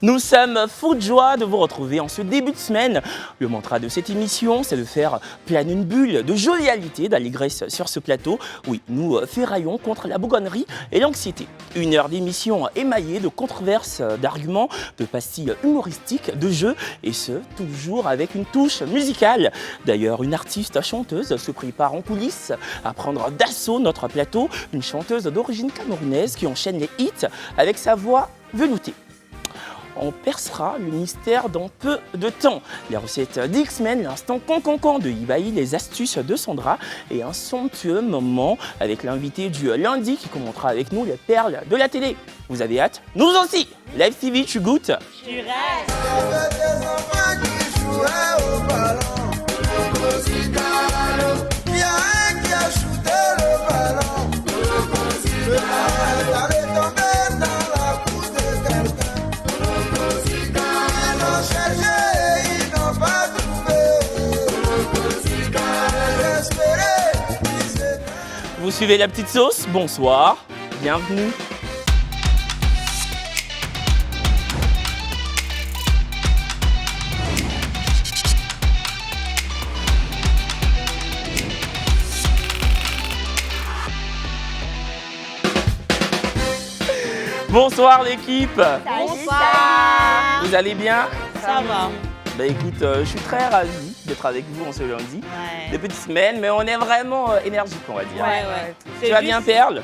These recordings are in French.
Nous sommes fous de joie de vous retrouver en ce début de semaine. Le mantra de cette émission, c'est de faire planer une bulle de jovialité, d'allégresse sur ce plateau. Oui, nous ferraillons contre la bougonnerie et l'anxiété. Une heure d'émission émaillée de controverses, d'arguments, de pastilles humoristiques, de jeux, et ce, toujours avec une touche musicale. D'ailleurs, une artiste chanteuse se prépare en coulisses à prendre d'assaut notre plateau, une chanteuse d'origine camerounaise qui enchaîne les hits avec sa voix veloutée. On percera le mystère dans peu de temps. Les recettes d'X-Men, l'instant con de Ibaï, les astuces de Sandra et un somptueux moment avec l'invité du lundi qui commentera avec nous les perles de la télé. Vous avez hâte? Nous aussi. Live TV, tu goûtes? Tu restes. Vous suivez la petite sauce? Bonsoir, bienvenue. Bonsoir l'équipe. Bonsoir. Vous allez bien? Ça va. Bah écoute, je suis très ravi d'être avec vous en ce lundi. Ouais. Des petites semaines, mais on est vraiment énergique, on va dire. Ouais. Tu vas bien, Perle?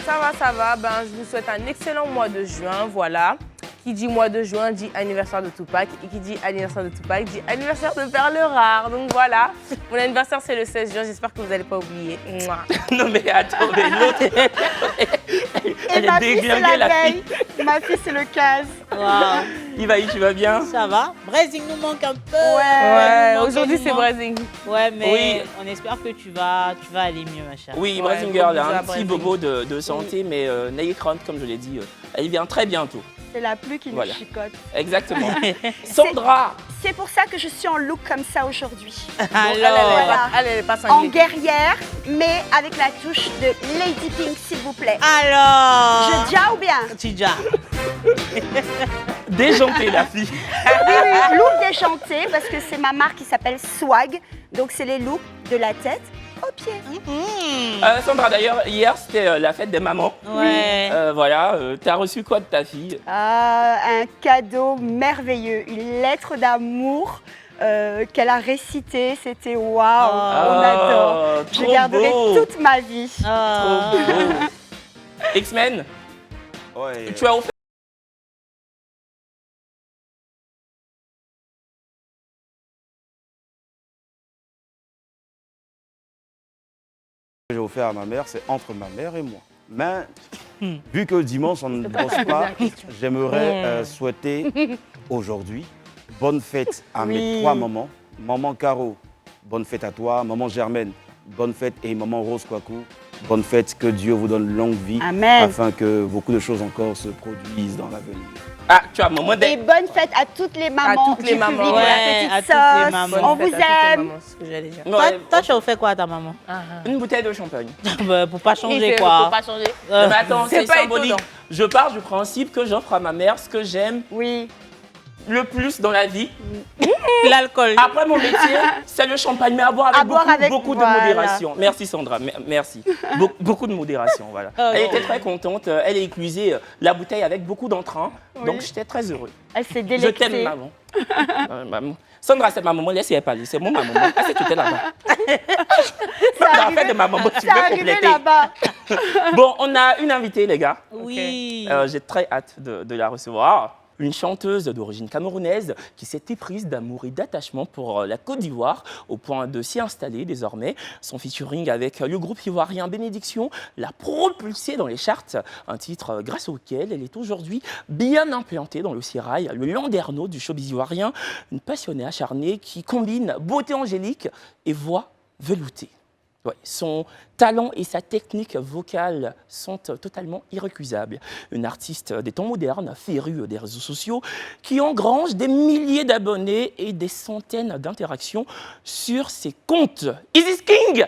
Ça va. Ben, je vous souhaite un excellent mois de juin, voilà. Qui dit mois de juin dit anniversaire de Tupac. Et qui dit anniversaire de Tupac dit anniversaire de Perle Rare. Donc voilà, mon anniversaire c'est le 16 juin, j'espère que vous n'allez pas oublier. Mouah. Non mais attends, mais l'autre, elle est déglinguée la fille. Ma fille, c'est le 15. Wow. Ivaï, tu vas bien? Ça va. Brésil nous manque un peu. Ouais, nous manque, aujourd'hui nous c'est manque. Brésil. Ouais, mais Oui. on espère que tu vas aller mieux, ma chère. Oui, Ouais, Brazing Girl, gros bisous un à petit Brazing. bobo de santé, mais n'ayez crainte, comme je l'ai dit, elle vient très bientôt. C'est la pluie qui nous Voilà. chicote. Exactement. Sandra, C'est pour ça que je suis en look comme ça aujourd'hui. Alors, Elle est pas En cinglée. guerrière, mais avec la touche de Lady Pink, s'il vous plaît. alors. Je dia ou bien? Tidja. déjantée la fille. Oui, look déchanté, parce que c'est ma marque qui s'appelle Swag. Donc, c'est les looks de la tête aux pieds. Sandra, d'ailleurs, hier, c'était la fête des mamans. Ouais. Voilà, t'as reçu quoi de ta fille? Un cadeau merveilleux, une lettre d'amour qu'elle a récitée. C'était waouh, on adore. Je trop garderai beau. toute ma vie. Ah. Trop beau. X-Men, Ouais, tu as offert. j'ai offert à ma mère, c'est entre ma mère et moi. Mais vu que dimanche on ne bosse pas, j'aimerais souhaiter aujourd'hui bonne fête à mes Oui. 3 mamans. Maman Caro, bonne fête à toi. Maman Germaine, bonne fête. Et maman Rose Kwaku, bonne fête. Que Dieu vous donne longue vie. Amen. Afin que beaucoup de choses encore se produisent dans l'avenir. Ah, tu as un moment Et de... bonne fête à toutes les mamans toutes les du mamans. public, Ouais, la à petite toutes les sauce. mamans. On Bonne vous fête à toutes les aime. mamans, c'est ce que j'allais dire. Toi, tu as offert quoi à ta maman? Une bouteille de champagne. Bah, pour pas changer, Faut quoi. pas changer. Mais attends, C'est c'est pas symbolique. étonnant. Je pars du principe que j'offre à ma mère ce que j'aime Oui. le plus dans la vie. L'alcool. Après mon métier, c'est le champagne, mais à boire avec, À boire avec, beaucoup de voilà. modération. Merci Sandra, merci. Beaucoup de modération, voilà. Elle était très contente, elle a éclusé la bouteille avec beaucoup d'entrain, donc j'étais très heureux. Elle s'est Je délectée. t'aime maman. Maman. Sandra, c'est ma maman, laissez-elle parler, c'est mon maman. Ah, c'est tout est là-bas. C'est Dans la arrivé- fête de ma maman, tu c'est peux arrivé compléter. là-bas. Bon, on a une invitée les gars. Oui. J'ai très hâte de la recevoir. Une chanteuse d'origine camerounaise qui s'est éprise d'amour et d'attachement pour la Côte d'Ivoire au point de s'y installer désormais. Son featuring avec le groupe ivoirien Bénédiction l'a propulsée dans les charts, un titre grâce auquel elle est aujourd'hui bien implantée dans le sérail, le landerneau du showbiz ivoirien, une passionnée acharnée qui combine beauté angélique et voix veloutée. Ouais, son talent et sa technique vocale sont totalement irrécusables. Une artiste des temps modernes, férue des réseaux sociaux, qui engrange des milliers d'abonnés et des centaines d'interactions sur ses comptes. Isis King!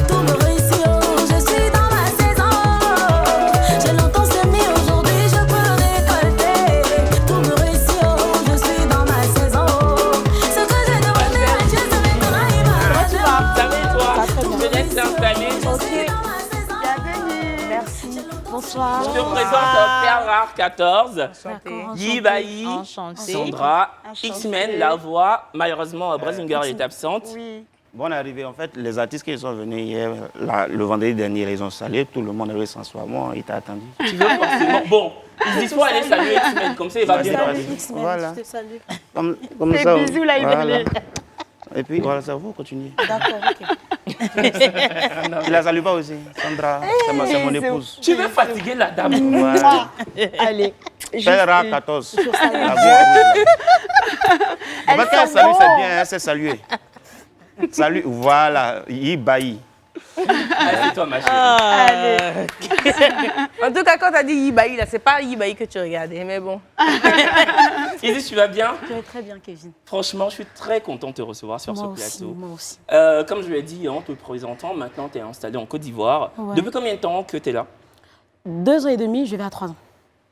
Tout me réussit, je suis dans la saison. Je l'entends se Sandra, 14. D'accord, Yibaï, Enchantée. Sandra, Enchantée. X-Men, La Voix. Malheureusement, Brazinger est absente. Oui. Bonne arrivée. En fait, les artistes qui sont venus hier, le vendredi dernier, ils ont salué. Tout le monde avait sans soi. Moi, il t'a attendu. Tu veux forcément. Bon, ils disent faut aller saluer X-Men, comme ça il va bien Salut, passer. X-Men. Voilà. Comme Les ça. bisous, là, il va voilà. les- Et puis, voilà, ça vous continuez. D'accord, ok. Tu la salues pas aussi, Sandra. C'est mon c'est- épouse. Tu veux fatiguer la dame. Voilà. Allez. Père 14. La voix rouge, là. En fait, quand elle salue, c'est bien, hein, c'est saluer. Salut, voilà, Yibaï. C'est toi, ma chérie. Allez. En tout cas, quand tu as dit Yibaï, là, c'est pas Yibaï que tu regardais, mais bon. Isis, tu vas bien? Tu vas très bien, Kevin. Franchement, je suis très content de te recevoir sur Moi ce aussi, plateau. moi aussi. Comme je l'ai dit en te présentant, maintenant tu es installé en Côte d'Ivoire. Ouais. Depuis combien de temps que tu es là? 2 ans et demi, je vais à 3 ans.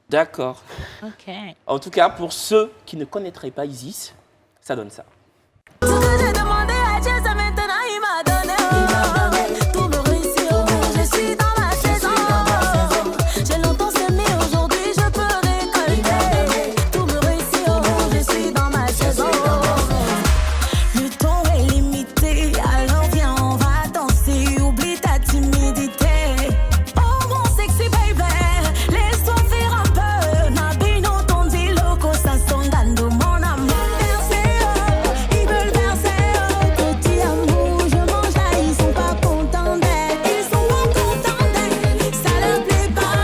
D'accord. Ok. En tout cas, pour ceux qui ne connaîtraient pas Isis, ça donne ça. Tout ce que j'ai demandé à Dieu, ça maintenant il m'a donné. Tout me réussit, je suis dans ma saison. J'ai longtemps semé, aujourd'hui je peux récolter. Tout me réussit, je suis dans ma saison. Le temps est limité, alors viens on va danser. Oublie ta timidité. Oh mon sexy baby, laisse-toi faire un peu. Nabino ton dit loco, ça sondando mon amour. Ils veulent verser petit amour, je mange là, ils sont pas contents d'être. Ils sont pas contents d'être, ça leur plaît pas.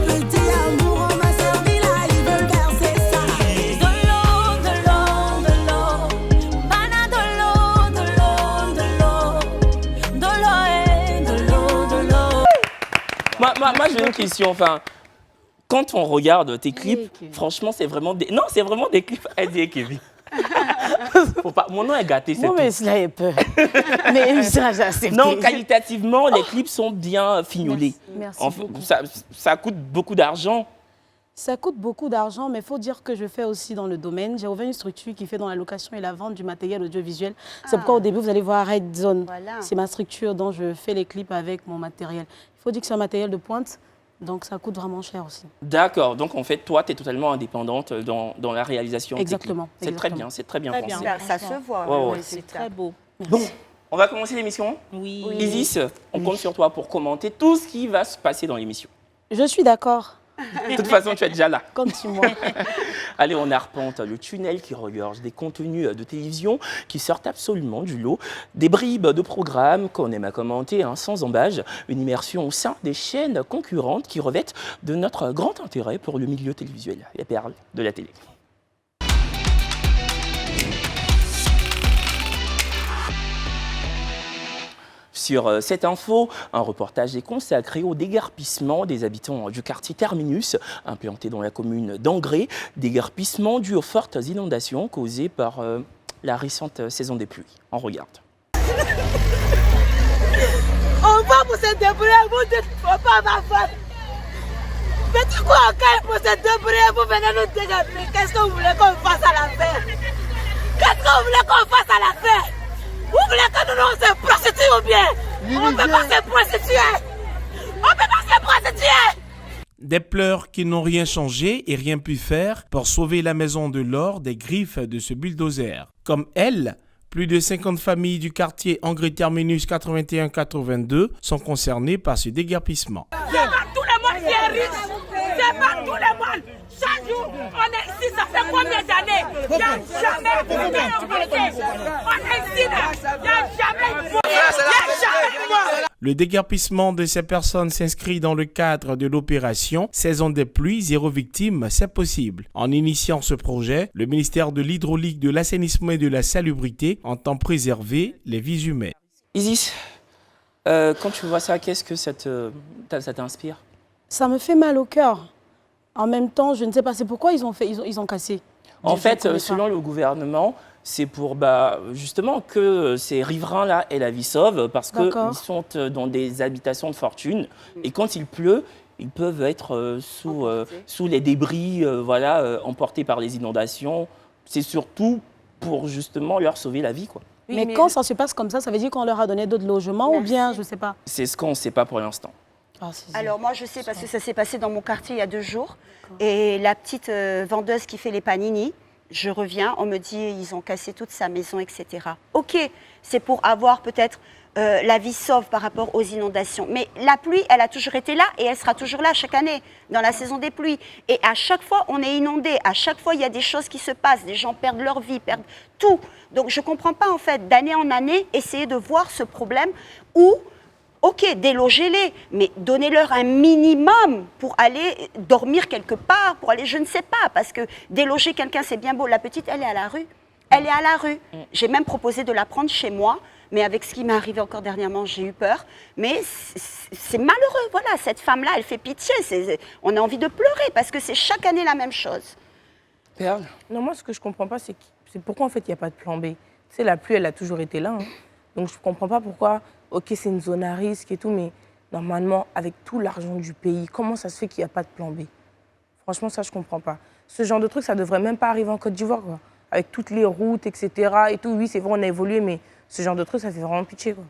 Petit amour, on m'a servi là, ils veulent verser ça. De l'eau, de l'eau, de l'eau. Bana de l'eau, de l'eau, de l'eau. De l'eau et de l'eau, de l'eau. Moi j'ai une question. Enfin, quand on regarde tes clips, Oui, Kevin. franchement, c'est vraiment des. Non, c'est vraiment des clips. Elle dit Kevin. Faut pas... Mon nom est gâté, c'est Moi, tout. mais cela est peur. Mais ça, j'ai accepté. Non, qualitativement, les clips sont bien fignolés. Merci Enfin, beaucoup. ça coûte beaucoup d'argent. Ça coûte beaucoup d'argent, mais il faut dire que je fais aussi dans le domaine. J'ai ouvert une structure qui fait dans la location et la vente du matériel audiovisuel. C'est pourquoi au début, vous allez voir Red Zone. Voilà. C'est ma structure dont je fais les clips avec mon matériel. Il faut dire que c'est un matériel de pointe, donc ça coûte vraiment cher aussi. D'accord, donc en fait, toi, tu es totalement indépendante dans la réalisation. de tes clips. Exactement, C'est très exactement. bien, c'est très bien Très pensé. bien. Ça se voit. Ouais, ouais. le C'est résultat. très beau. Bon, on va commencer l'émission. Oui. Isis, on compte sur toi pour commenter tout ce qui va se passer dans l'émission. Je suis d'accord. De toute façon, tu es déjà là. Compte sur moi. Allez, on arpente le tunnel qui regorge des contenus de télévision qui sortent absolument du lot, des bribes de programmes qu'on aime à commenter sans embâge, une immersion au sein des chaînes concurrentes qui revêtent de notre grand intérêt pour le milieu télévisuel, les perles de la télé. Sur cette info, un reportage est consacré au déguerpissement des habitants du quartier Terminus, implanté dans la commune d'Angré, déguerpissement dû aux fortes inondations causées par la récente saison des pluies. On regarde. On va pour se débrouiller, vous dites faut pas ma femme. Faites quoi encore pour se débrouiller, vous venez nous dégager. Qu'est-ce que vous voulez qu'on fasse à la fin? Qu'est-ce que vous voulez qu'on fasse à la fin? Vous voulez que nous se prostituions ou bien? On ne peut pas se prostituer. On ne peut pas se prostituer. Des pleurs qui n'ont rien changé et rien pu faire pour sauver la maison de l'or des griffes de ce bulldozer. Comme elle, plus de 50 familles du quartier Angré Terminus 81-82 sont concernées par ce déguerpissement. C'est pas tout le monde qui est riche. C'est pas tout le monde. Chaque jour, on est ici, ça fait combien d'années? Il n'y a jamais rien augmenté. On est ici là. Il n'y a jamais de Le déguerpissement de ces personnes s'inscrit dans le cadre de l'opération Saison des pluies, zéro victime, c'est possible. En initiant ce projet, le ministère de l'Hydraulique, de l'Assainissement et de la Salubrité entend préserver les vies humaines. Isis, quand tu vois ça, qu'est-ce que ça t'inspire? Ça me fait mal au cœur. En même temps, je ne sais pas, c'est pourquoi ils ont cassé. En Je fait, connais pas. selon le gouvernement, c'est pour justement que ces riverains-là aient la vie sauve parce D'accord. qu'ils sont dans des habitations de fortune. Et quand il pleut, ils peuvent être sous les débris emportés par les inondations. C'est surtout pour justement leur sauver la vie, quoi. Oui, mais quand ça se passe comme ça veut dire qu'on leur a donné d'autres logements ou bien, je ne sais pas. C'est ce qu'on ne sait pas pour l'instant. Alors moi je sais parce que ça s'est passé dans mon quartier il y a 2 jours. Et la petite vendeuse qui fait les panini, je reviens, on me dit ils ont cassé toute sa maison, etc. Ok, c'est pour avoir peut-être la vie sauve par rapport aux inondations. Mais la pluie, elle a toujours été là et elle sera toujours là chaque année, dans la saison des pluies. Et à chaque fois, on est inondé. À chaque fois, il y a des choses qui se passent. Des gens perdent leur vie, perdent tout. Donc, je ne comprends pas, en fait, d'année en année, essayer de voir ce problème où, ok, délogez-les, mais donnez-leur un minimum pour aller dormir quelque part, pour aller, je ne sais pas, parce que déloger quelqu'un, c'est bien beau. La petite, elle est à la rue. Elle est à la rue. J'ai même proposé de la prendre chez moi. Mais avec ce qui m'est arrivé encore dernièrement, j'ai eu peur. Mais c'est malheureux, voilà, cette femme-là, elle fait pitié. On a envie de pleurer parce que c'est chaque année la même chose. Perle? Non, moi, ce que je comprends pas, c'est pourquoi, en fait, il n'y a pas de plan B. Tu sais, la pluie, elle a toujours été là. Hein. Donc, je ne comprends pas pourquoi, ok, c'est une zone à risque et tout, mais normalement, avec tout l'argent du pays, comment ça se fait qu'il n'y a pas de plan B? Franchement, ça, je ne comprends pas. Ce genre de truc, ça ne devrait même pas arriver en Côte d'Ivoire, quoi. Avec toutes les routes, etc. et tout. Oui, c'est vrai, on a évolué, mais ce genre de truc, ça fait vraiment pitié, quoi.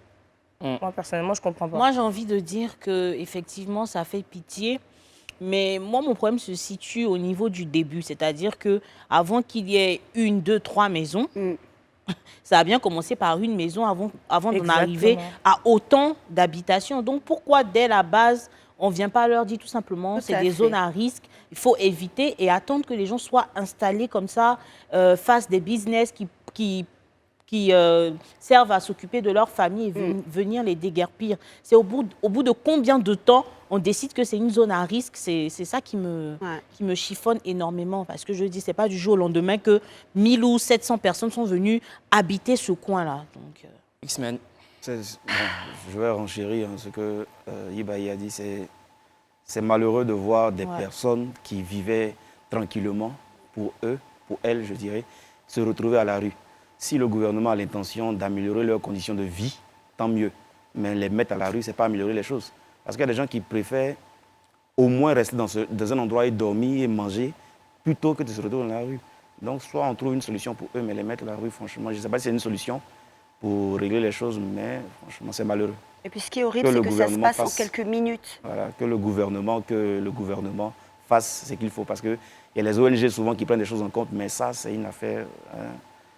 Moi, personnellement, je ne comprends pas. Moi, j'ai envie de dire qu'effectivement, ça fait pitié. Mais moi, mon problème se situe au niveau du début. C'est-à-dire qu'avant qu'il y ait 1, 2, 3 maisons, ça a bien commencé par une maison avant d'en arriver à autant d'habitations. Donc, pourquoi, dès la base, on ne vient pas leur dire tout simplement c'est des zones à risque, il faut éviter et attendre que les gens soient installés comme ça, fassent des business qui servent à s'occuper de leur famille et venir les déguerpir. C'est au bout de combien de temps on décide que c'est une zone à risque? C'est ça qui me chiffonne énormément. Parce que je dis, ce n'est pas du jour au lendemain que 1000 ou 700 personnes sont venues habiter ce coin-là. X-Men. Je vais renchérir ce que Ibaï a dit. C'est malheureux de voir des personnes qui vivaient tranquillement, pour eux, pour elles, je dirais, se retrouver à la rue. Si le gouvernement a l'intention d'améliorer leurs conditions de vie, tant mieux. Mais les mettre à la rue, ce n'est pas améliorer les choses. Parce qu'il y a des gens qui préfèrent au moins rester dans un endroit et dormir et manger plutôt que de se retrouver dans la rue. Donc, soit on trouve une solution pour eux, mais les mettre à la rue, franchement, je ne sais pas si c'est une solution pour régler les choses, mais franchement, c'est malheureux. Et puis, ce qui est horrible, c'est que ça se passe en quelques minutes. Voilà, que le gouvernement fasse ce qu'il faut. Parce qu'il y a les ONG souvent qui prennent des choses en compte, mais ça, c'est une affaire...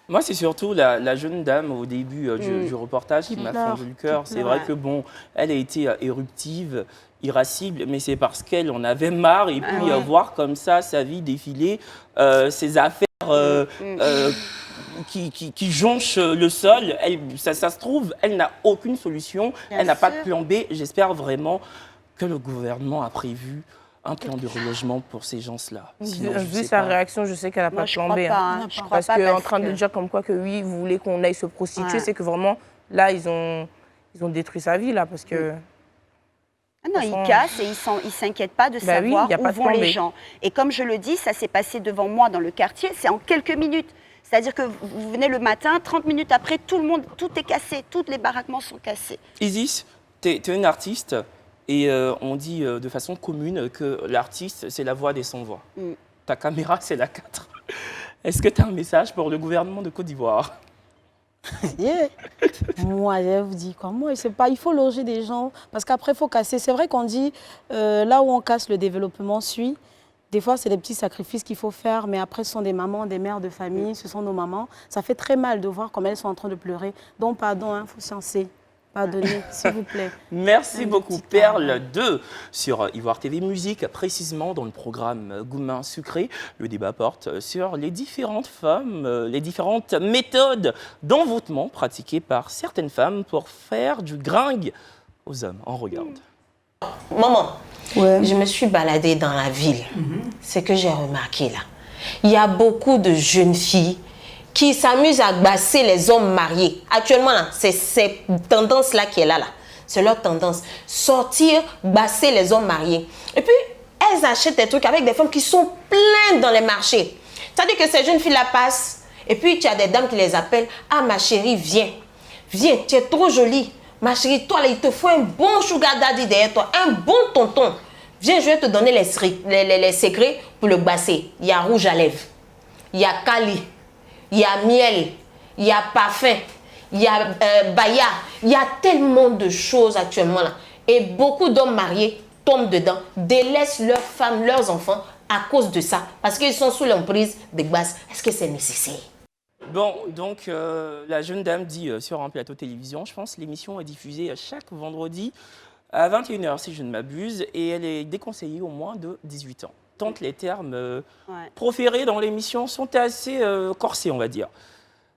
Moi, c'est surtout la jeune dame au début du reportage qui m'a fendu le cœur. C'est vrai que, bon, elle a été éruptive, irascible, mais c'est parce qu'elle en avait marre. Et puis, voir comme ça sa vie défiler, ses affaires qui jonchent le sol, ça se trouve, elle n'a aucune solution, elle n'a pas de plan B. J'espère vraiment que le gouvernement a prévu un plan de relogement pour ces gens-là. Vu sa réaction, je sais qu'elle n'a pas de plan B. Parce qu'en train de dire comme quoi que oui, vous voulez qu'on aille se prostituer, c'est que vraiment, là, ils ont détruit sa vie, là, parce que... Non, ils cassent et ils ne s'inquiètent pas de savoir où vont les gens. Et comme je le dis, ça s'est passé devant moi dans le quartier, c'est en quelques minutes. C'est-à-dire que vous venez le matin, 30 minutes après, tout est cassé, tous les baraquements sont cassés. Isis, tu es une artiste et on dit de façon commune que l'artiste, c'est la voix des sans-voix. Ta caméra, c'est la 4. Est-ce que tu as un message pour le gouvernement de Côte d'Ivoire? Moi, je vous dis quoi? Moi, c'est pas, il faut loger des gens parce qu'après, il faut casser. C'est vrai qu'on dit là où on casse, le développement suit. Des fois, c'est des petits sacrifices qu'il faut faire, mais après, ce sont des mamans, des mères de famille, ce sont nos mamans. Ça fait très mal de voir comme elles sont en train de pleurer. Donc, pardon, il faut sciencer. Pardonnez, s'il vous plaît. Merci beaucoup, Perle 2 sur Ivoire TV Musique, précisément dans le programme Goumin Sucré. Le débat porte sur les différentes femmes, les différentes méthodes d'envoûtement pratiquées par certaines femmes pour faire du gringue aux hommes. On regarde. Maman, je me suis baladée dans la ville. C'est que j'ai remarqué là. Il y a beaucoup de jeunes filles qui s'amusent à basser les hommes mariés. Actuellement, c'est cette tendance-là qui est là. C'est leur tendance. Sortir, basser les hommes mariés. Et puis, elles achètent des trucs avec des femmes qui sont pleines dans les marchés. C'est-à-dire que ces jeunes filles-là passent. Et puis, tu as des dames qui les appellent. Ah, ma chérie, viens. Viens, tu es trop jolie. Ma chérie, toi, là, il te faut un bon sugar daddy derrière toi. Un bon tonton. Viens, je vais te donner les secrets pour le basser. Il y a rouge à lèvres. Il y a Kali. Il y a miel, il y a parfum, il y a baya, il y a tellement de choses actuellement là. Et beaucoup d'hommes mariés tombent dedans, délaissent leurs femmes, leurs enfants à cause de ça. Parce qu'ils sont sous l'emprise des bases. Est-ce que c'est nécessaire? Bon, donc la jeune dame dit sur un plateau télévision, je pense, l'émission est diffusée chaque vendredi à 21h si je ne m'abuse, et elle est déconseillée au moins de 18 ans. Tant que les termes proférés dans l'émission sont assez corsés, on va dire.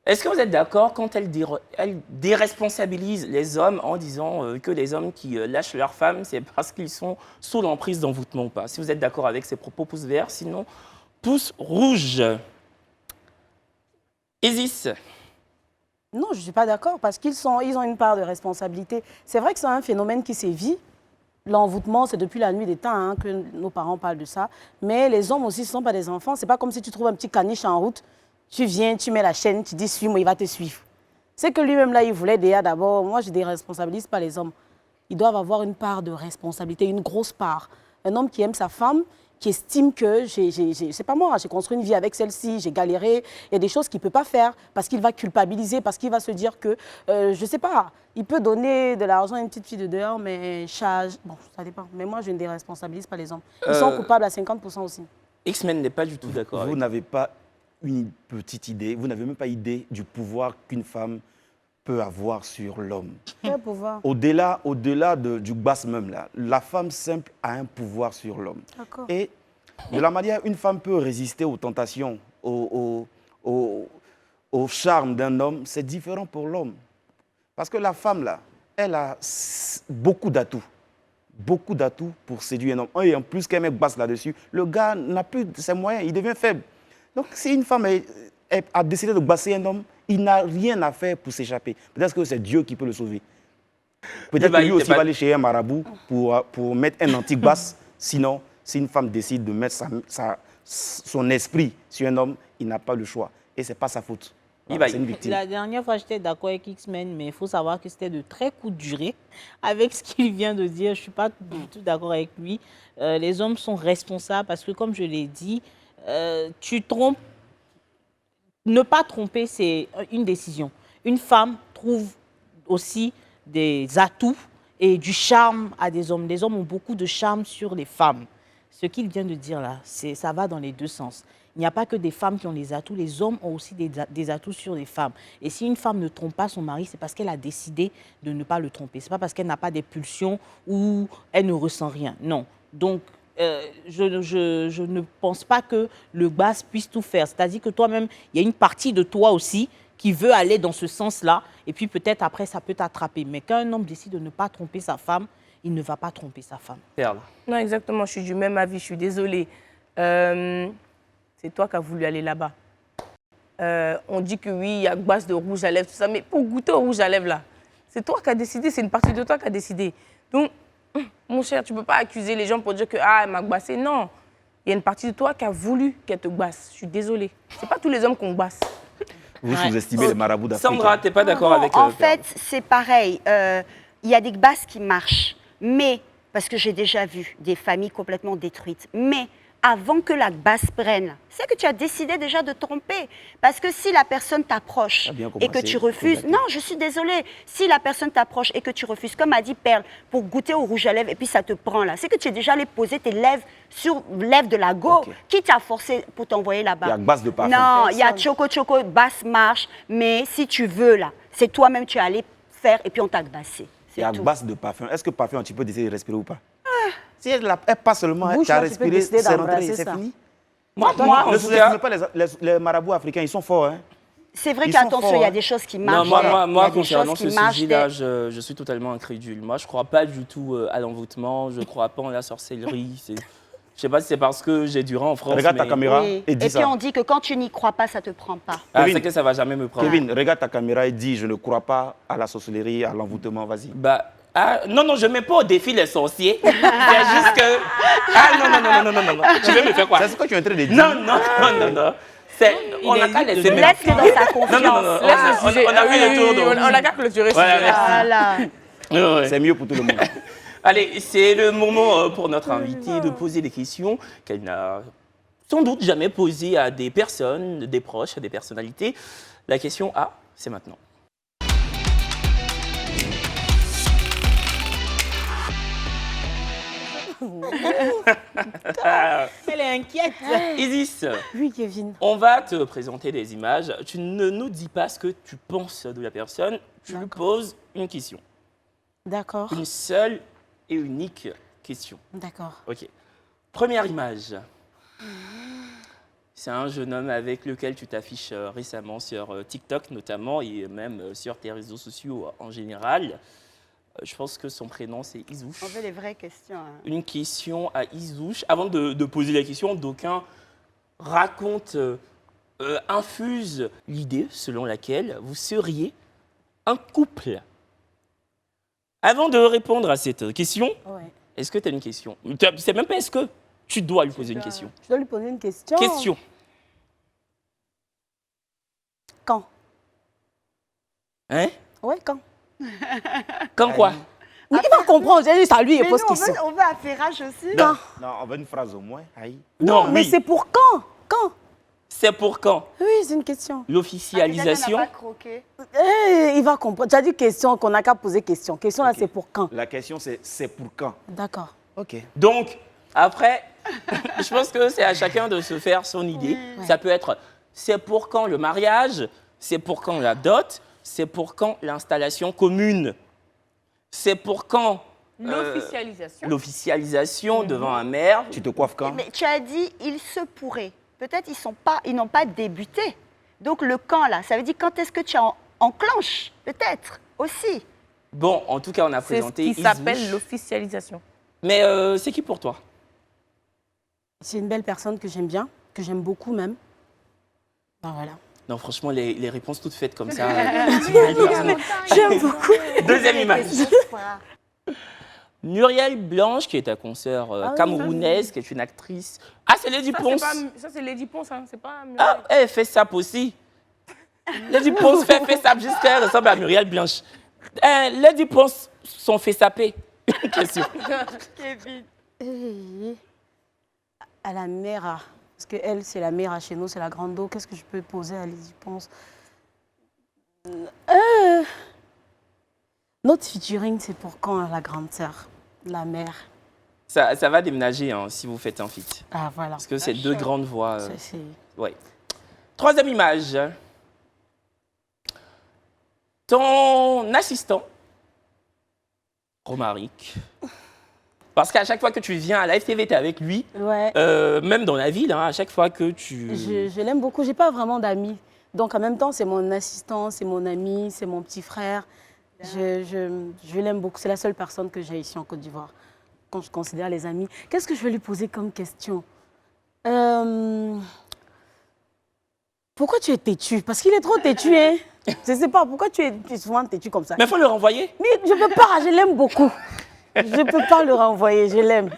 Est-ce que vous êtes d'accord quand elle déresponsabilise les hommes en disant que les hommes qui lâchent leurs femmes, c'est parce qu'ils sont sous l'emprise d'envoûtement ou pas? Si vous êtes d'accord avec ces propos, pouce vert, sinon pouce rouge. Isis. Non, je ne suis pas d'accord parce qu'ils ont une part de responsabilité. C'est vrai que c'est un phénomène qui sévit. L'envoûtement, c'est depuis la nuit des temps que nos parents parlent de ça. Mais les hommes aussi, ce ne sont pas des enfants. Ce n'est pas comme si tu trouves un petit caniche en route, tu viens, tu mets la chaîne, tu dis suis-moi, il va te suivre. C'est que lui-même, là, il voulait déjà d'abord, moi, je ne déresponsabilise pas les hommes. Ils doivent avoir une part de responsabilité, une grosse part. Un homme qui aime sa femme, qui estime que c'est pas moi, j'ai construit une vie avec celle-ci, j'ai galéré, il y a des choses qu'il ne peut pas faire parce qu'il va culpabiliser, parce qu'il va se dire que, je ne sais pas, il peut donner de l'argent à une petite fille de dehors, mais charge, bon, ça dépend. Mais moi, je ne déresponsabilise pas les hommes. Ils sont coupables à 50% aussi. X-Men n'est pas du tout d'accord. Vous n'avez pas une petite idée, vous n'avez même pas idée du pouvoir qu'une femme peut avoir sur l'homme. Quel pouvoir? Au-delà du basse même, là, la femme simple a un pouvoir sur l'homme. Et de la manière, une femme peut résister aux tentations, au charme d'un homme, c'est différent pour l'homme. Parce que la femme, là, elle a beaucoup d'atouts. Beaucoup d'atouts pour séduire un homme. Et en plus, qu'un mec basse là-dessus, le gars n'a plus ses moyens, il devient faible. Donc, si une femme a décidé de basser un homme, il n'a rien à faire pour s'échapper. Peut-être que c'est Dieu qui peut le sauver. Peut-être que lui aussi va aller chez un marabout pour mettre un anti-basse. Sinon, si une femme décide de mettre son esprit sur un homme, il n'a pas le choix. Et ce n'est pas sa faute. Voilà, c'est une victime. La dernière fois, j'étais d'accord avec X-Men, mais il faut savoir que c'était de très courte durée. Avec ce qu'il vient de dire, je ne suis pas du tout d'accord avec lui. Les hommes sont responsables parce que, comme je l'ai dit, tu trompes. Ne pas tromper, c'est une décision. Une femme trouve aussi des atouts et du charme à des hommes. Les hommes ont beaucoup de charme sur les femmes. Ce qu'il vient de dire là, ça va dans les deux sens. Il n'y a pas que des femmes qui ont des atouts, les hommes ont aussi des atouts sur les femmes. Et si une femme ne trompe pas son mari, c'est parce qu'elle a décidé de ne pas le tromper. Ce n'est pas parce qu'elle n'a pas des pulsions ou elle ne ressent rien. Non. Donc, je ne pense pas que le basse puisse tout faire. C'est-à-dire que toi-même, il y a une partie de toi aussi qui veut aller dans ce sens-là. Et puis peut-être après, ça peut t'attraper. Mais quand un homme décide de ne pas tromper sa femme, il ne va pas tromper sa femme. Perle. Non, exactement. Je suis du même avis. Je suis désolée. C'est toi qui as voulu aller là-bas. On dit que oui, il y a base de rouge à lèvres, tout ça. Mais pour goûter au rouge à lèvres, là, c'est toi qui as décidé. C'est une partie de toi qui a décidé. Donc, mon cher, tu ne peux pas accuser les gens pour dire que elle m'a gbassé. Non, il y a une partie de toi qui a voulu qu'elle te gbasse. Je suis désolée. Ce n'est pas tous les hommes qu'on gbasse. Vous sous-estimez les marabouts d'Afrique. Sandra, tu n'es pas d'accord avec En fait, c'est pareil. Il y a des gbasses qui marchent. Mais, parce que j'ai déjà vu des familles complètement détruites. Mais avant que la gbasse prenne, c'est que tu as décidé déjà de tromper. Parce que si la personne t'approche et que tu refuses... Non, je suis désolée. Si la personne t'approche et que tu refuses, comme a dit Perle, pour goûter au rouge à lèvres et puis ça te prend là, c'est que tu es déjà allé poser tes lèvres sur lèvres de la go. Qui t'a forcé pour t'envoyer là-bas? Il y a basse de parfum. Non, il y a choco, basse marche. Mais si tu veux là, c'est toi-même tu es allé faire et puis on t'a gbassé. Il y a basse de parfum. Est-ce que parfum, tu peux décider de respirer ou pas? Si elle pas seulement, tu as respiré, c'est rentré, c'est fini. Moi, ne sous-estimez pas les marabouts africains, ils sont forts. Hein. C'est vrai qu'attention, il y a des choses qui marchent. Non, moi concernant ce sujet-là, je suis totalement incrédule. Moi, je ne crois pas du tout à l'envoûtement, je ne crois pas en la sorcellerie. Je ne sais pas si c'est parce que j'ai du rang en France. Regarde ta caméra et dis ça. Et puis on dit que quand tu n'y crois pas, ça ne te prend pas. Ah, c'est que ça ne va jamais me prendre. Kevin, regarde ta caméra et dis, je ne crois pas à la sorcellerie, à l'envoûtement, vas-y. Non, je ne mets pas au défi les sorciers. C'est juste que... non. Tu veux me faire quoi? C'est ce que tu es en train de dire. Non. On n'a qu'à laisser... Laisse-le dans sa confiance. Non. On a vu le tour. On n'a qu'à clôturer. Voilà. C'est mieux pour tout le monde. Allez, c'est le moment pour notre invitée de poser des questions qu'elle n'a sans doute jamais posées à des personnes, des proches, à des personnalités. La question A, c'est maintenant. Elle est inquiète. Isis, Oui, Kevin. on va te présenter des images. Tu ne nous dis pas ce que tu penses de la personne. Tu lui D'accord. poses une question. D'accord. Une seule et unique question. D'accord. Ok. Première image. C'est un jeune homme avec lequel tu t'affiches récemment sur TikTok notamment et même sur tes réseaux sociaux en général. Je pense que son prénom c'est Isouche. On veut les vraies questions. Hein. Une question à Isouche. Avant de poser la question, d'aucuns raconte, infuse l'idée selon laquelle vous seriez un couple. Avant de répondre à cette question, Ouais. est-ce que tu as une question? C'est même pas est-ce que tu dois lui poser une question. Je dois lui poser une question. Question. Quand? Hein? Ouais, quand? Quand quoi? Il va comprendre. J'ai dit ça lui, il Mais pose nous, question. on veut affairage aussi. Quand? Non, on veut une phrase au moins. Aïe. Non, mais oui. c'est pour quand? Quand? C'est pour quand? Oui, c'est une question. L'officialisation. On n'a pas croqué. Il va comprendre. Tu as dit question, qu'on n'a qu'à poser question. Question là, Ok. c'est pour quand? La question, c'est pour quand? D'accord. Ok. Donc, après, je pense que c'est à chacun de se faire son idée. Ça peut être, c'est pour quand le mariage? C'est pour quand la dot? C'est pour quand l'installation commune? C'est pour quand l'officialisation devant un maire? Tu te coiffes quand? Mais tu as dit, il se pourrait. Peut-être ils n'ont pas débuté. Donc le quand là, ça veut dire quand est-ce que tu enclenches? Peut-être aussi. Bon, en tout cas, on a C'est ce présenté qui Isouche. s'appelle l'officialisation. Mais c'est qui pour toi? C'est une belle personne que j'aime bien, que j'aime beaucoup même. Ben voilà. Non, franchement, les réponses toutes faites comme ça. c'est une belle personne. J'aime beaucoup. Deuxième image. Muriel Blanche, qui est ta consoeur oui, camerounaise, qui est une actrice. Ah, c'est Lady Ponce. Ça, c'est Lady Ponce, hein. C'est pas Muriel. Ah, elle fait ça aussi. Lady Ponce fait ça jusqu'à elle ressemble à Muriel Blanche. Lady Ponce sont fait saper. Question. Kevin. À la Mera. Parce qu'elle, c'est la Mera chez nous, c'est la grande eau. Qu'est-ce que je peux poser à Lady Ponce? Notre featuring, c'est pour quand la grande sœur? La mère. Ça va déménager hein, si vous faites un feat. Ah, voilà. Parce que c'est deux grandes voix. C'est- Ouais. Troisième image. Ton assistant, Romaric. Parce qu'à chaque fois que tu viens à la FTV, tu es avec lui. Ouais. Même dans la ville, hein, à chaque fois que tu... Je l'aime beaucoup. J'ai pas vraiment d'amis. Donc, en même temps, c'est mon assistant, c'est mon ami, c'est mon petit frère. Je l'aime beaucoup. C'est la seule personne que j'ai ici en Côte d'Ivoire, quand je considère les amis. Qu'est-ce que je vais lui poser comme question? Pourquoi tu es têtu? Parce qu'il est trop têtu, hein? Je sais pas, pourquoi tu es souvent têtu comme ça? Mais il faut le renvoyer. Mais je peux pas, je l'aime beaucoup. Je peux pas le renvoyer, je l'aime.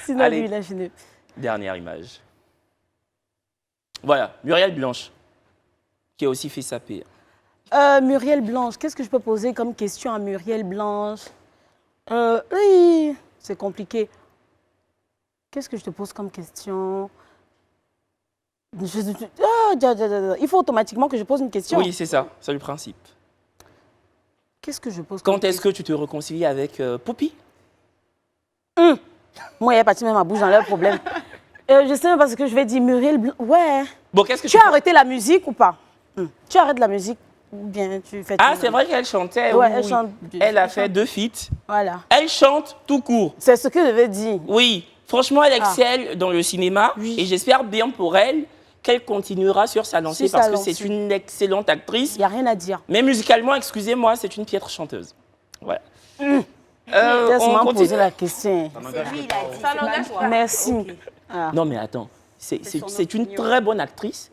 Sinon, Allez. lui, là, je ne... Dernière image. Voilà, Muriel Blanche, qui a aussi fait saper. Muriel Blanche, qu'est-ce que je peux poser comme question à Muriel Blanche? Oui, c'est compliqué. Qu'est-ce que je te pose comme question? Il faut automatiquement que je pose une question. Oui, c'est ça, c'est le principe. Qu'est-ce que je pose comme Quand est-ce que tu te réconcilies avec Poppy? Moi, il y a parti même ma bouche dans leur problème. Je sais même pas ce que je vais dire. Muriel Blanche, ouais. Bon, qu'est-ce que Tu as arrêté la musique ou pas? Tu arrêtes la musique ou bien tu fais... Ah, c'est vrai qu'elle chantait. Ouais, oui, elle oui. chante. Elle a fait 2 feats. Voilà. Elle chante tout court. C'est ce que je veux dire. Oui, franchement, elle excelle dans le cinéma. Oui. Et j'espère bien pour elle qu'elle continuera sur sa lancée Sur sa parce que lancée. c'est une excellente actrice. Il n'y a rien à dire. Mais musicalement, excusez-moi, c'est une piètre chanteuse. Voilà. Laisse-moi on poser continue. la question. C'est lui, il a dit. Ça c'est pas n'engage toi. pas. Merci. Non, mais attends. C'est son une opinion. très bonne actrice,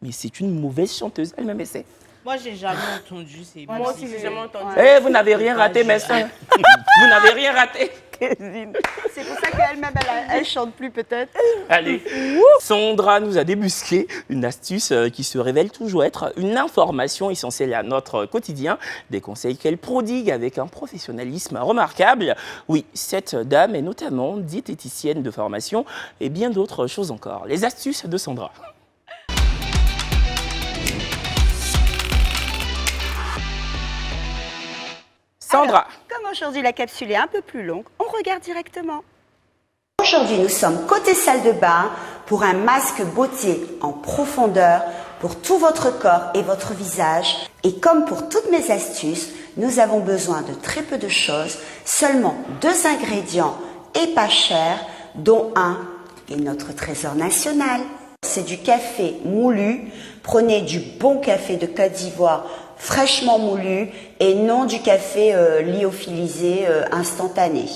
mais c'est une mauvaise chanteuse. Elle-même essaie. Moi, j'ai jamais entendu ces Moi aussi, j'ai jamais entendu. Eh, vous n'avez rien raté, mes soeurs. Vous n'avez rien raté. C'est pour ça qu'elle-même, elle chante plus peut-être. Allez, Sandra nous a débusqué une astuce qui se révèle toujours être une information essentielle à notre quotidien, des conseils qu'elle prodigue avec un professionnalisme remarquable. Oui, cette dame est notamment diététicienne de formation et bien d'autres choses encore. Les astuces de Sandra. Sandra. Alors, comme aujourd'hui la capsule est un peu plus longue, on regarde directement. Aujourd'hui, nous sommes côté salle de bain pour un masque beauté en profondeur pour tout votre corps et votre visage. Et comme pour toutes mes astuces, nous avons besoin de très peu de choses, seulement 2 ingrédients et pas chers, dont un est notre trésor national. C'est du café moulu. Prenez du bon café de Côte d'Ivoire fraîchement moulu et non du café lyophilisé instantané.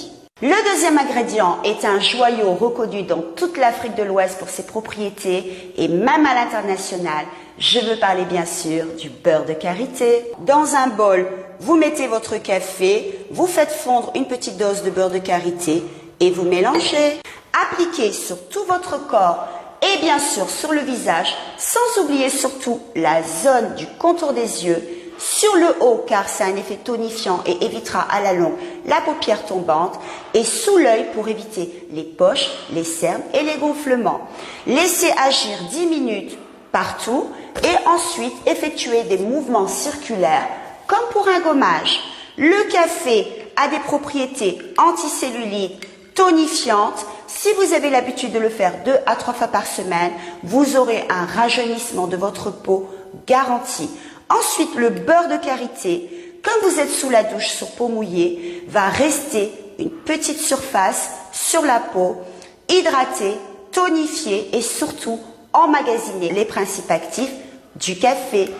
Le deuxième ingrédient est un joyau reconnu dans toute l'Afrique de l'Ouest pour ses propriétés et même à l'international. Je veux parler bien sûr du beurre de karité. Dans un bol, vous mettez votre café, vous faites fondre une petite dose de beurre de karité et vous mélangez. Appliquez sur tout votre corps et bien sûr sur le visage, sans oublier surtout la zone du contour des yeux, sur le haut car c'est un effet tonifiant et évitera à la longue la paupière tombante, et sous l'œil pour éviter les poches, les cernes et les gonflements. Laissez agir 10 minutes partout et ensuite effectuez des mouvements circulaires comme pour un gommage. Le café a des propriétés anticellulites, tonifiantes. Si vous avez l'habitude de le faire 2 à 3 fois par semaine, vous aurez un rajeunissement de votre peau garanti. Ensuite, le beurre de karité, comme vous êtes sous la douche sur peau mouillée, va rester une petite surface sur la peau, hydrater, tonifier et surtout emmagasiner les principes actifs du café.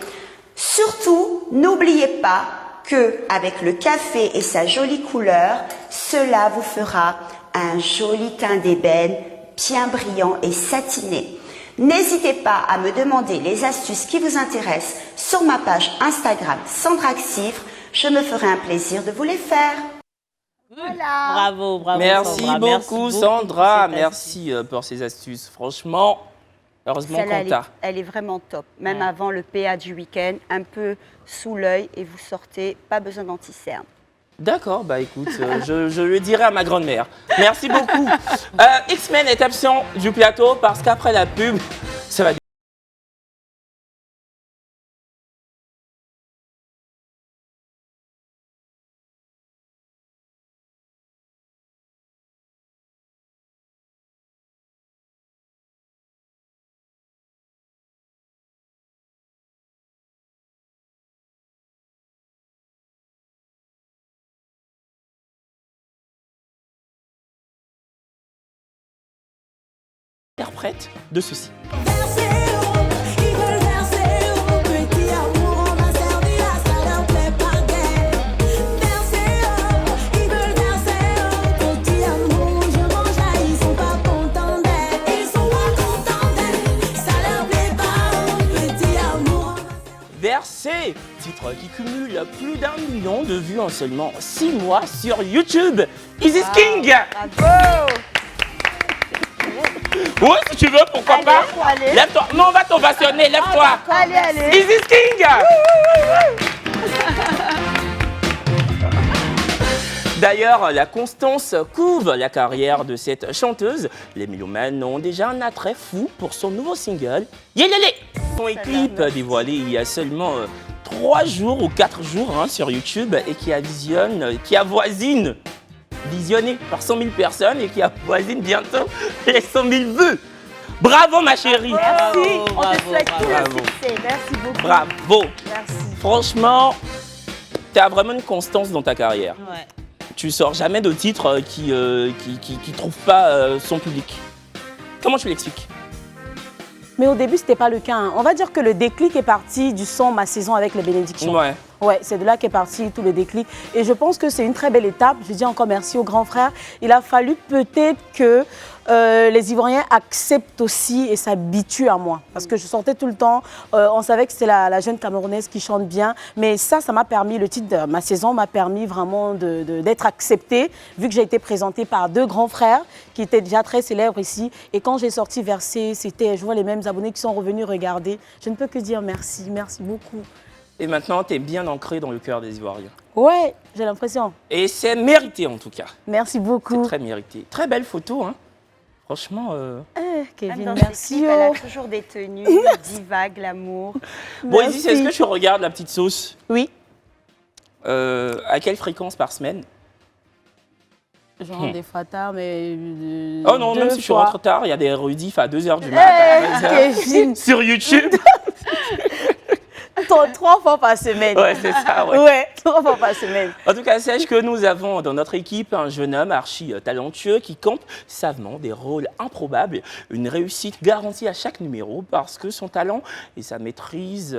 Surtout, n'oubliez pas que avec le café et sa jolie couleur, cela vous fera un joli teint d'ébène, bien brillant et satiné. N'hésitez pas à me demander les astuces qui vous intéressent sur ma page Instagram Sandra Xifre. Je me ferai un plaisir de vous les faire. Voilà. Bravo, bravo. Merci Sandra. beaucoup, Sandra. Merci pour ces astuces. Franchement, heureusement qu'on t'a. Elle est vraiment top. Même avant le PA du week-end, un peu sous l'œil et vous sortez, pas besoin d'anti-cerne. D'accord, bah écoute, je le dirai à ma grand-mère. Merci beaucoup. X-Men est absent du plateau parce qu'après la pub, ça va. Interprète de ceci. Versé, titre qui cumule plus d'1 million de vues en seulement 6 mois sur YouTube. Easy King. Bravo. Oui, si tu veux, pourquoi pas. Allez. Lève-toi. Non, on va t'ovationner, lève-toi. Allez, allez. Easy King. D'ailleurs, la constance couve la carrière de cette chanteuse. Les mélomanes ont déjà un attrait fou pour son nouveau single, Yélélé. Son clip dévoilé il y a seulement 3 jours ou 4 jours sur YouTube et qui avoisine visionné par 100 000 personnes et qui avoisine bientôt les 100 000 vues. Bravo ma chérie. Merci. Bravo, On te souhaite tout bravo. le succès. Merci beaucoup. Bravo. Merci. Franchement, tu as vraiment une constance dans ta carrière. Ouais. Tu sors jamais de titres qui trouvent pas son public. Comment tu l'expliques? Mais au début, ce n'était pas le cas. On va dire que le déclic est parti du son Ma Saison avec les bénédictions. Ouais. Ouais, c'est de là qu'est parti tout le déclic. Et je pense que c'est une très belle étape. Je dis encore merci aux grands frères. Il a fallu peut-être que les Ivoiriens acceptent aussi et s'habituent à moi. Parce que je sortais tout le temps. On savait que c'était la jeune Camerounaise qui chante bien. Mais ça m'a permis, le titre de Ma Saison m'a permis vraiment d'être acceptée, vu que j'ai été présentée par 2 grands frères qui étaient déjà très célèbres ici. Et quand j'ai sorti Versé, je vois les mêmes abonnés qui sont revenus regarder. Je ne peux que dire merci. Merci beaucoup. Et maintenant, tu es bien ancré dans le cœur des Ivoiriens. Ouais, j'ai l'impression. Et c'est mérité en tout cas. Merci beaucoup. C'est très mérité. Très belle photo, hein. Franchement. Kevin, Même dans ses merci. clips, elle a toujours des tenues, diva, glamour. Bon, Isis, est-ce que tu regardes la petite sauce? Oui. À quelle fréquence par semaine? Je rentre des fois tard, mais... Oh non, même si je rentre tard, il y a des rediffs à 2h du matin, à 13h, sur YouTube. 3 fois par semaine. Ouais, c'est ça, ouais. Ouais, 3 fois par semaine. En tout cas, sache que nous avons dans notre équipe un jeune homme archi talentueux qui campe savamment des rôles improbables. Une réussite garantie à chaque numéro parce que son talent et sa maîtrise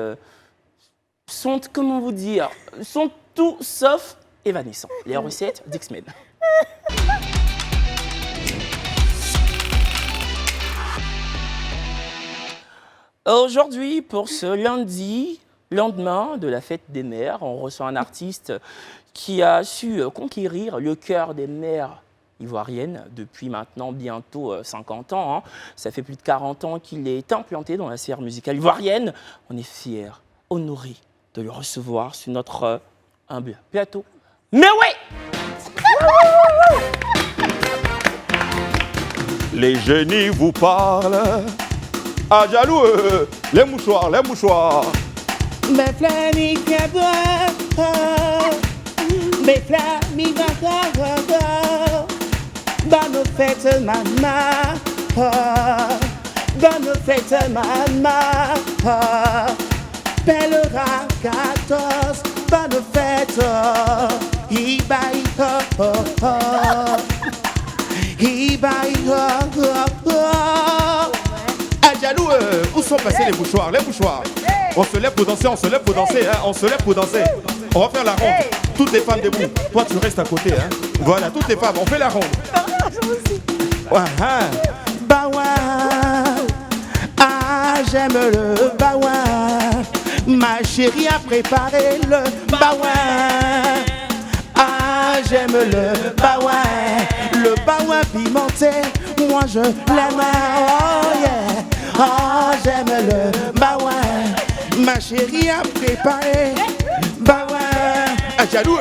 sont, comment vous dire, sont tout sauf évanescents. Les recettes d'X-Men. Aujourd'hui, pour ce lundi, lendemain de la fête des mères, on reçoit un artiste qui a su conquérir le cœur des mères ivoiriennes depuis maintenant bientôt 50 ans. Hein. Ça fait plus de 40 ans qu'il est implanté dans la sphère musicale ivoirienne. On est fiers, honorés de le recevoir sur notre humble plateau. Mais ouais! Les génies vous parlent. Ah, jaloux, les mouchoirs, les mouchoirs. Mes flammes bonne fête maman, bonne fête maman, Pèlerin 14, bonne fête, Ibaï, Ah, jaloux, où sont passés les mouchoirs, les mouchoirs? On se lève pour danser, on se lève pour danser, hein, on se lève pour danser. On va faire la ronde. Toutes les femmes debout. Toi, tu restes à côté, hein. Voilà, toutes les femmes, on fait la ronde. Ouais, hein. Bawa, ah j'aime le bawa. Ma chérie a préparé le bawa. Ah j'aime le bawa. Le bawa pimenté, moi je l'aime. Oh yeah. Oh j'aime le bawa. Ma chérie a préparé bawa. Ah, jaloux,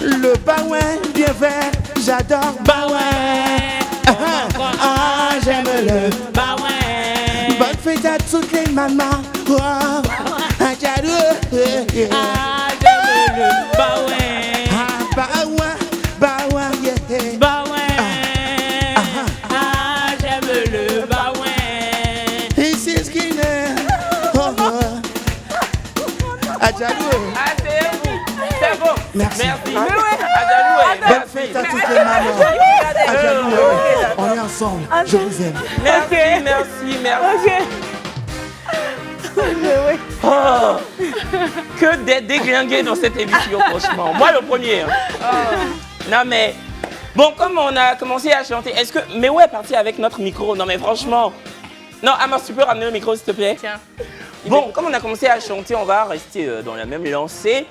Le bawa bien vert, j'adore bawa. Ah, j'aime le bawa. Bonne fête à toutes les mamans. Oh, ah, jaloux. Ah, j'aime le bawa. Ah, bawa, bawa, yeah. Bawa. Ah, j'aime le bawa. Ici, Skinner. Oh, oh. Ah, jaloux. Ah, c'est bon. Merci. Merci. Adjalou, Bonne fête à toutes les mamans. Ah, jaloux, on est ensemble. Je vous aime. Merci. Oh, que d'être déglingué dans cette émission, franchement. Moi, le premier. Hein. Non, mais... Bon, comme on a commencé à chanter, est-ce que... Mais ouais, parti avec notre micro. Non, mais franchement... Non, Amos, tu peux ramener le micro, s'il te plaît? Tiens. Bon, comme on a commencé à chanter, on va rester dans la même lancée.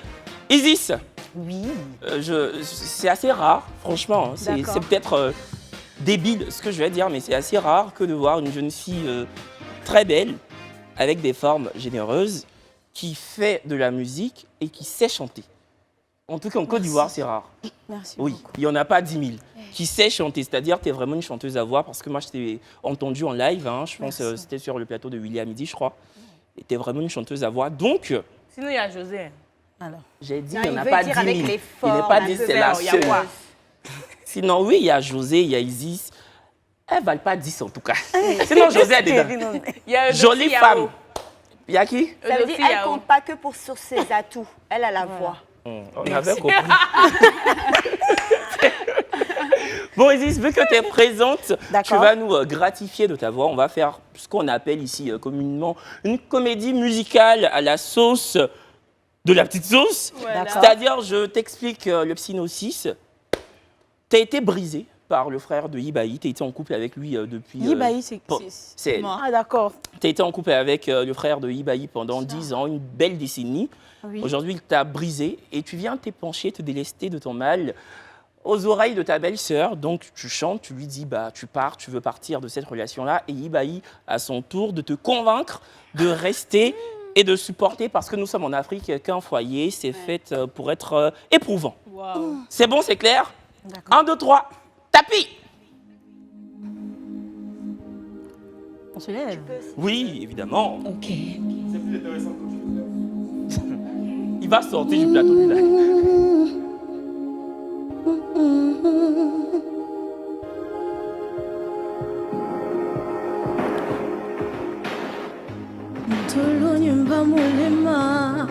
Isis. Oui. C'est assez rare, franchement. C'est peut-être débile ce que je vais dire, mais c'est assez rare que de voir une jeune fille très belle, avec des formes généreuses, qui fait de la musique et qui sait chanter. En tout cas, en Côte d'Ivoire, c'est rare. Merci Oui, beaucoup. il n'y en a pas 10 000 qui sait chanter. C'est-à-dire que tu es vraiment une chanteuse à voix, parce que moi, je t'ai entendu en live. Hein, je pense que c'était sur le plateau de William Midi, je crois. Et tu es vraiment une chanteuse à voix. Donc, Sinon, il y a José. Alors. j'ai dit Non, qu'il n'y en il a veut pas dire 10 000. avec les Il n'est formes, pas un dit peu c'est la vert, il y a seule. quoi? Sinon, oui, il y a José, il y a Isis. Elles ne valent pas 10 en tout cas. Sinon, José est dedans. Il y a Jolie Eudoxie femme. Yao. Il y a qui? Ça veut dire Eudoxie qu'elle Yao. compte pas que sur ses atouts. Elle a la voix. On avait compris. Bon, Isis, vu que tu es présente, tu vas nous gratifier de ta voix. On va faire ce qu'on appelle ici communément une comédie musicale à la sauce de la petite sauce. Voilà. C'est-à-dire, je t'explique le synopsis. Tu as été brisé par le frère de Ibaï. Tu as été en couple avec lui depuis... Ibaï, c'est elle. Ah, d'accord. Tu as été en couple avec le frère de Ibaï pendant 10 ans, une belle décennie. Oui. Aujourd'hui, il t'a brisé et tu viens t'épancher, te délester de ton mal aux oreilles de ta belle-sœur. Donc, tu chantes, tu lui dis, tu pars, tu veux partir de cette relation-là. Et Ibaï, à son tour, de te convaincre de rester et de supporter, parce que nous sommes en Afrique, qu'un foyer, c'est fait pour être éprouvant. Wow. C'est bon, c'est clair? D'accord. 1, 2, 3, tapis! On se lève. Oui, évidemment. Ok. C'est plus intéressant que il va sortir du plateau du live. tulonyumba mulema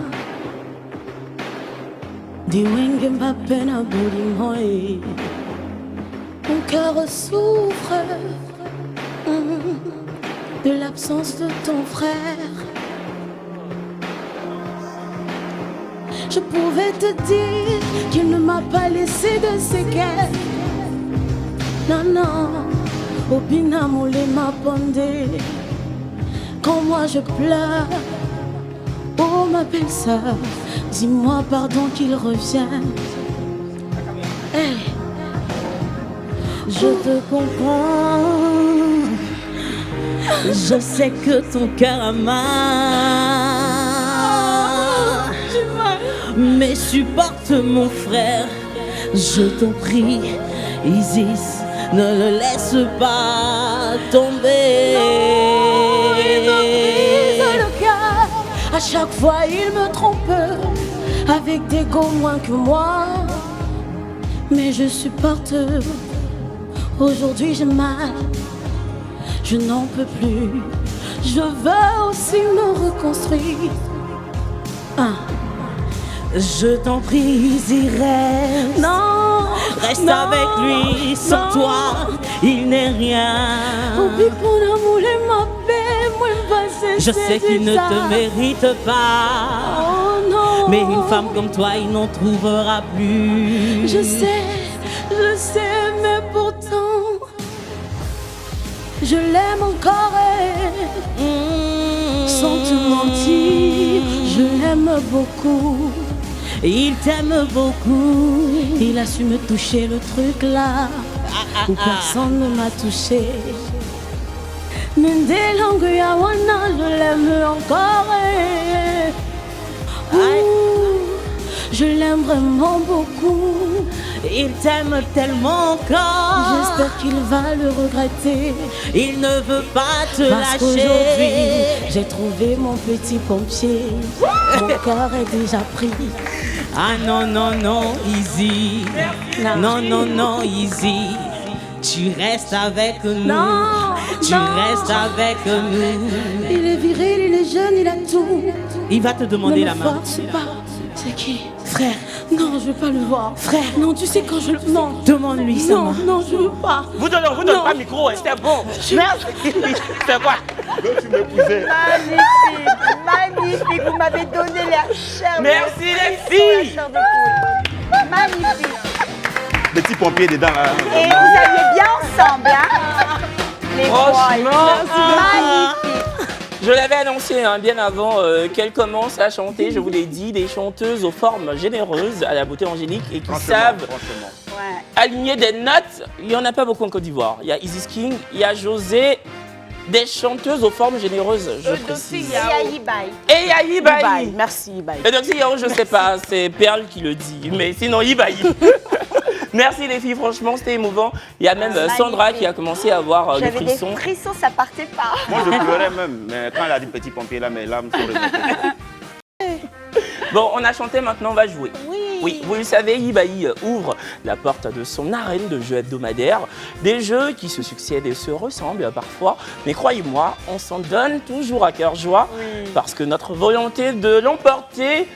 Diwenge mbapena bulimoe Mon cœur souffre de l'absence de ton frère. Je pouvais te dire qu'il ne m'a pas laissé de séquelles. Non, non, Obina moulé m'a pendé. Quand moi je pleure, oh ma belle-sœur, dis-moi pardon qu'il revienne. Hey. Je te comprends. Je sais que ton cœur a mal. Mais supporte mon frère. Je t'en prie, Isis, ne le laisse pas tomber. Non, il me brise le cœur. À chaque fois il me trompe avec des go moins que moi. Mais je supporte. Aujourd'hui j'ai mal, je n'en peux plus. Je veux aussi me reconstruire. Je t'en prie, Irène. Non, reste non, avec lui. Sans non. Toi, il n'est rien. Je sais qu'il ne te mérite pas. Oh, non. Mais une femme comme toi, il n'en trouvera plus. Je sais, mais pourtant je l'aime encore sans te mentir, je l'aime beaucoup. Il t'aime beaucoup. Il a su me toucher le truc là où personne ne m'a touché. Mendelangu Yawana, je l'aime encore. Je l'aime vraiment beaucoup. Il t'aime tellement encore. J'espère qu'il va le regretter. Il ne veut pas te lâcher. Aujourd'hui, j'ai trouvé mon petit pompier. Mon cœur est déjà pris. Ah non, non, non, Easy. Non, non, non, Easy. Tu restes avec nous. Non, tu restes avec nous. Il est viril, il est jeune, il a tout. Il va te demander la main. C'est qui? Frère. Non, je veux pas le voir. Frère. Non, tu sais quand je le... Non. Demande-lui ça. Non, non, je veux pas. Vous donnez pas le micro, c'était bon. Merci. C'était quoi? Tu m'épousais. Magnifique, magnifique. Vous m'avez donné la chair. Merci les filles. Magnifique. Petit pompier dedans là. Et vous alliez bien ensemble, hein? Les franchement, magnifique. Je l'avais annoncé bien avant qu'elle commence à chanter, je vous l'ai dit, des chanteuses aux formes généreuses, à la beauté angélique et qui savent aligner des notes. Il n'y en a pas beaucoup en Côte d'Ivoire. Il y a Isis King, il y a José, des chanteuses aux formes généreuses, je précise. Et il y a Ibaï. Et il y a Ibaï. Merci Ibaï. Et donc Yao, je ne sais pas, c'est Perle qui le dit, mais sinon Ibaï. Merci les filles, franchement c'était émouvant. Il y a même Sandra qui a commencé à avoir des frissons. J'avais des frissons, ça partait pas. Moi je pleurais même, mais quand elle a dit petit pompier là, mes larmes sont remontées. Bon, on a chanté, maintenant on va jouer. Oui, vous le savez, Ibaï ouvre la porte de son arène de jeux hebdomadaires. Des jeux qui se succèdent et se ressemblent parfois. Mais croyez-moi, on s'en donne toujours à cœur joie parce que notre volonté de l'emporter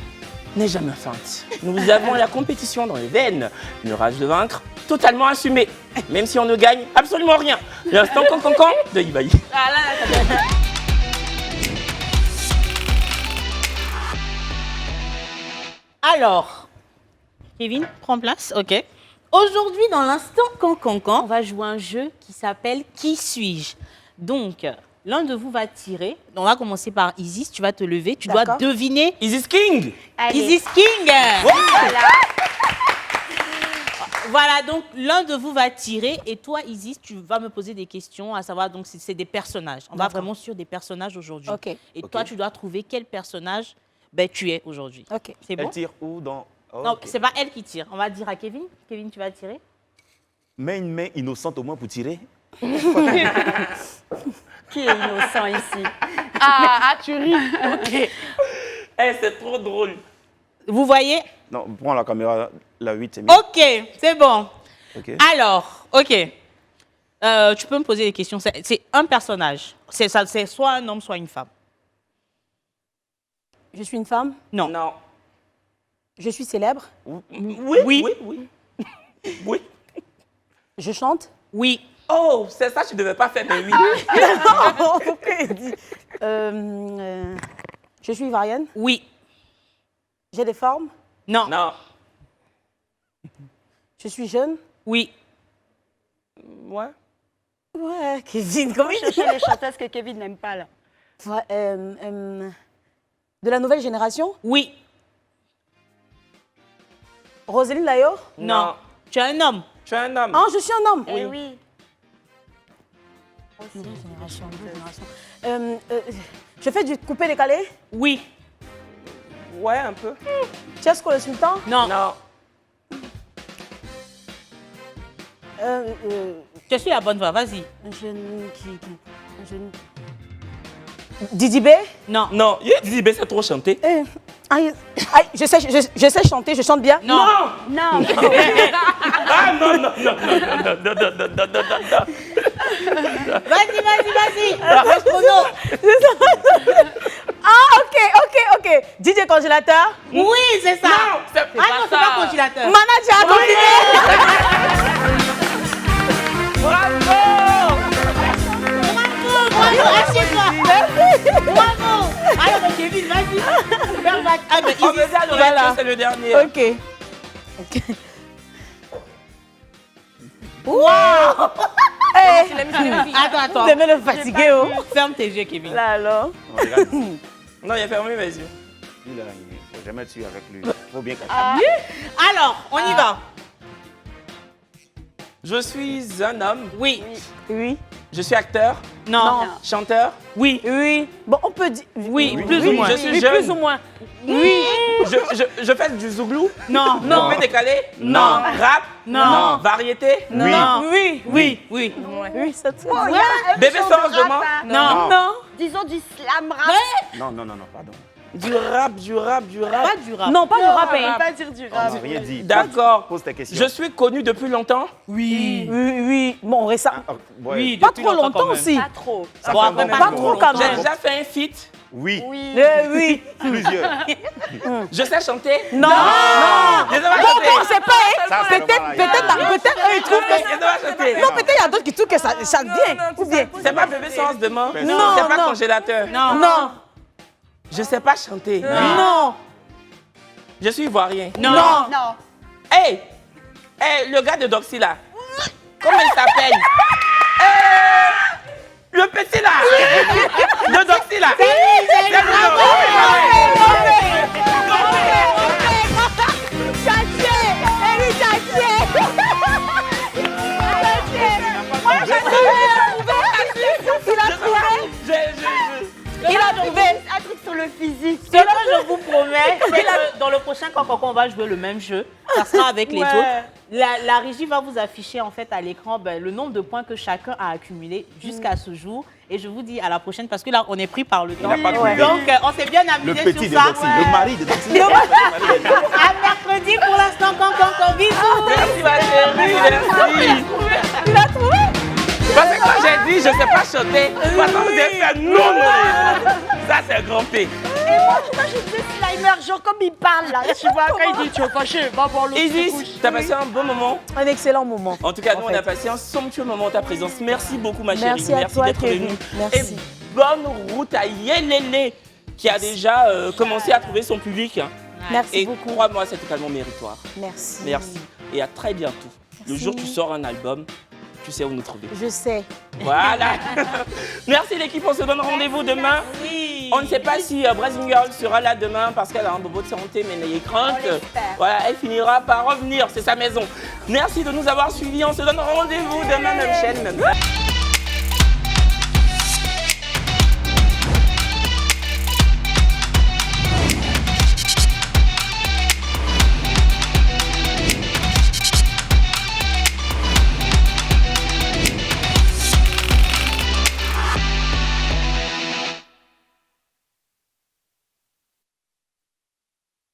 n'est jamais feinte. Nous avons la compétition dans les veines, une rage de vaincre totalement assumée, même si on ne gagne absolument rien. L'instant cancan de Ibaï. Alors, Kevin, prends place, ok. Aujourd'hui, dans l'instant cancan, on va jouer un jeu qui s'appelle Qui suis-je? Donc, l'un de vous va tirer. On va commencer par Isis. Tu vas te lever. Tu dois deviner. Isis King. Allez. Isis King. Voilà. Voilà, donc l'un de vous va tirer. Et toi, Isis, tu vas me poser des questions, à savoir, donc c'est des personnages. On va vraiment sur des personnages aujourd'hui. Okay. Et toi, tu dois trouver quel personnage tu es aujourd'hui. Okay. C'est bon? Elle tire où dans... Oh, non, c'est pas elle qui tire. On va dire à Kevin. Kevin, tu vas tirer. Mets une main innocente au moins pour tirer. Qui est innocent ici? Tu ris. Ok. C'est trop drôle. Vous voyez? Non, prends la caméra, la 8, c'est mieux. Ok, c'est bon. Okay. Alors, ok. Tu peux me poser des questions. C'est un personnage. C'est soit un homme, soit une femme. Je suis une femme. Non. Non. Je suis célèbre. Oui. Je chante. Oui. Oh, c'est ça, tu ne devais pas faire, mais oui. Non, pourquoi il dit je suis ivoirienne. Oui. J'ai des formes. Non. Non. Je suis jeune. Oui. Ouais. Ouais, Kevin, comment il Chercher les chanteuses que Kevin n'aime pas, là. Ouais, de la nouvelle génération. Oui. Roselyne Layo. Non. Tu es un homme. Tu es un homme. Ah, je suis un homme. Eh oui. Nouvelle génération, nouvelle génération. Je fais du coupé-décalé. Oui. Ouais, un peu. Tiesco le Sultan. Non. Non. Je suis la bonne voix, vas-y. Un jeune un jeune... Didi B. Non. Non, Didi B, c'est trop chanté. Je sais chanter, je chante bien. Non. Non. Ah non. Vas-y. Reste chrono. Ah, ok. DJ congélateur. Oui, c'est ça. Non, c'est Ah non, c'est pas congélateur. Manager, continuez. Bravo, assieds-toi. Bravo. Alors, Kevin, vas-y. Ah, mais On me dit à l'oreille que c'est le dernier. Ok. Wow. Attends. Vous aimez le fatiguer, oh. Ferme tes yeux, Kevin. Là, alors. Non, il a fermé mes yeux. Lui, là, il faut jamais tuer avec lui. Faut bien cacher. Alors, on y va. Je suis un homme. Oui. Je suis acteur. Non. Chanteur. Oui. Bon, on peut dire... Oui, plus ou moins. Je suis jeune. Plus ou moins. Oui. Je fais du zouglou. Non. Coupé décalé. Non. Rap. Non. Variété. Non. Oui, c'est tout. Bébé sans demande. Non. Disons du slam rap. Non, pardon. Du rap. Pas du rap. Non, pas du rap, hein. Pas dire du On rap. n'a rien dit. D'accord. Pose ta question. Je suis connu depuis longtemps. Oui. Bon, récemment. Ouais. Oui, Pas depuis trop longtemps quand même. aussi. Pas trop. Ça Bon, fait après, un pas Pas moment. trop quand J'ai même. déjà fait un feat. Oui. Oui. Plusieurs. Je sais chanter. Non. Je sais pas Bon, chanter. c'est pas... Ça, c'est Peut-être eux, ils trouvent que... Je sais pas chanter. Non, peut-être il y a d'autres qui trouvent que ça chante bien. Ou bien. C'est pas bébé sans demande. Non, C'est pas non. congélateur. Non. Je sais pas chanter. Non. Je suis ivoirien. Non. Non. Hey, le gars de Doxy là. Comment il s'appelle? Le petit là. De Doxy là. C'est lui. Il a trouvé Un truc sur le physique. Ce que je vous promets, c'est que dans le prochain Cancancan, on va jouer le même jeu. Ça sera avec les autres. La régie va vous afficher en fait à l'écran le nombre de points que chacun a accumulé jusqu'à ce jour. Et je vous dis à la prochaine parce que là, on est pris par le temps. n'a pas de problème. Donc, on s'est bien Le amusé petit de sur ça. Doxy, le mari de Doxy. À mercredi pour l'instant, Cancancan. Bisous. Merci ma chérie, merci. Il a trouvé. Parce que quand j'ai dit je sais pas chanter, maintenant vous avez fait non. Ça c'est grand P. Et moi, je disais Slimer, genre comme il parle là. Tu vois, quand il dit tu es fâché, va voir l'autre. Isis, t'as passé un bon moment. Un excellent moment. En tout cas, nous on a passé un somptueux moment à ta présence. Merci beaucoup ma chérie. Merci à toi, d'être Kevin. venue. Merci. Et bonne route à Yelele qui a déjà commencé à trouver son public. Merci Et beaucoup. crois-moi, c'est totalement méritoire. Merci. Merci. Et à très bientôt. Le jour où tu sors un album, tu sais où nous trouver. Je sais. Voilà. Merci l'équipe, on se donne rendez-vous demain. On ne sait pas si Brazing Girl sera là demain parce qu'elle a un bobo de santé, mais n'ayez crainte. Voilà, elle finira par revenir, c'est sa maison. Merci de nous avoir suivis, on se donne rendez-vous demain, même chaîne, même.